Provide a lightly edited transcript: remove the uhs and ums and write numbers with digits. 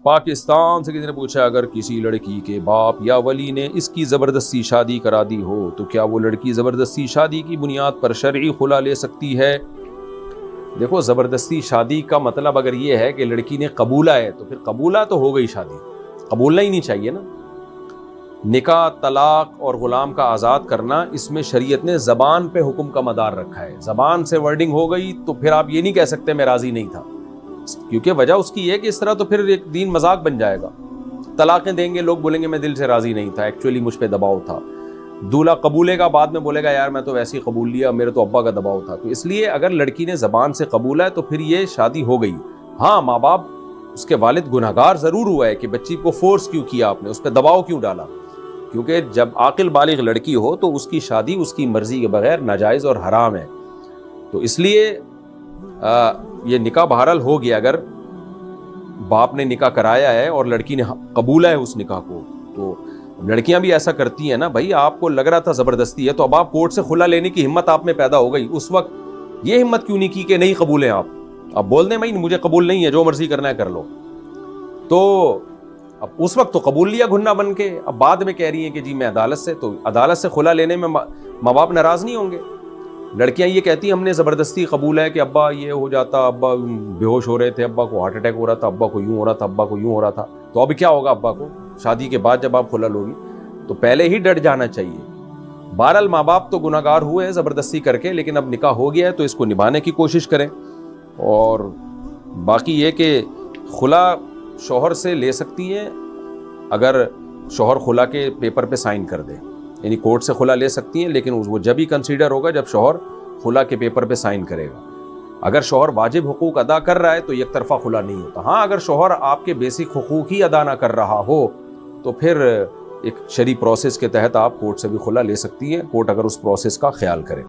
پاکستان سے کسی نے پوچھا اگر کسی لڑکی کے باپ یا ولی نے اس کی زبردستی شادی کرا دی ہو تو کیا وہ لڑکی زبردستی شادی کی بنیاد پر شرعی خلا لے سکتی ہے؟ دیکھو زبردستی شادی کا مطلب اگر یہ ہے کہ لڑکی نے قبولا ہے تو پھر قبولا تو ہو گئی شادی، قبولنا ہی نہیں چاہیے نا۔ نکاح، طلاق اور غلام کا آزاد کرنا، اس میں شریعت نے زبان پہ حکم کا مدار رکھا ہے۔ زبان سے ورڈنگ ہو گئی تو پھر آپ یہ نہیں کہہ سکتے میں راضی نہیں تھا، کیونکہ وجہ اس کی ہے کہ اس طرح تو پھر ایک دین مذاق بن جائے گا۔ طلاقیں دیں گے، لوگ بولیں گے میں دل سے راضی نہیں تھا، ایکچولی مجھ پہ دباؤ تھا۔ دولہا قبولے گا، بعد میں بولے گا یار میں تو ویسے ہی قبول لیا، میرے تو ابا کا دباؤ تھا۔ تو اس لیے اگر لڑکی نے زبان سے قبولا ہے تو پھر یہ شادی ہو گئی۔ ہاں ماں باپ، اس کے والد گنہگار ضرور ہوا ہے کہ بچی کو فورس کیوں کیا آپ نے، اس پہ دباؤ کیوں ڈالا، کیونکہ جب عاقل بالغ لڑکی ہو تو اس کی شادی اس کی مرضی کے بغیر ناجائز اور حرام ہے۔ تو اس لیے یہ نکاح بہرحال ہو گیا، اگر باپ نے نکاح کرایا ہے اور لڑکی نے قبولا ہے اس نکاح کو۔ تو لڑکیاں بھی ایسا کرتی ہیں نا، بھائی آپ کو لگ رہا تھا زبردستی ہے تو اب آپ کورٹ سے خلا لینے کی ہمت آپ میں پیدا ہو گئی، اس وقت یہ ہمت کیوں نہیں کی کہ نہیں قبول ہیں آپ بول دیں بھائی مجھے قبول نہیں ہے، جو مرضی کرنا ہے کر لو۔ تو اب اس وقت تو قبول لیا گھننا بن کے، اب بعد میں کہہ رہی ہیں کہ جی میں عدالت سے، تو عدالت سے خلا لینے میں ماں باپ ناراض نہیں ہوں گے؟ لڑکیاں یہ کہتی ہیں ہم نے زبردستی قبول ہے کہ ابا یہ ہو جاتا، ابا بے ہوش ہو رہے تھے، ابا کو ہارٹ اٹیک ہو رہا تھا، ابا کو یوں ہو رہا تھا، ابا کو یوں ہو رہا تھا، تو اب کیا ہوگا ابا کو شادی کے بعد جب آپ خلا لوگی؟ تو پہلے ہی ڈٹ جانا چاہیے۔ بہرحال ماں باپ تو گناہگار ہوئے ہیں زبردستی کر کے، لیکن اب نکاح ہو گیا ہے تو اس کو نبھانے کی کوشش کریں۔ اور باقی یہ کہ خلا شوہر سے لے سکتی ہیں اگر شوہر خلا کے پیپر پہ سائن کر دے، یعنی کورٹ سے خلا لے سکتی ہیں، لیکن وہ جب ہی کنسیڈر ہوگا جب شوہر خلا کے پیپر پہ سائن کرے گا۔ اگر شوہر واجب حقوق ادا کر رہا ہے تو یک طرفہ خلا نہیں ہوتا۔ ہاں اگر شوہر آپ کے بیسک حقوق ہی ادا نہ کر رہا ہو تو پھر ایک شرعی پروسیس کے تحت آپ کورٹ سے بھی خلا لے سکتی ہیں، کورٹ اگر اس پروسیس کا خیال کرے۔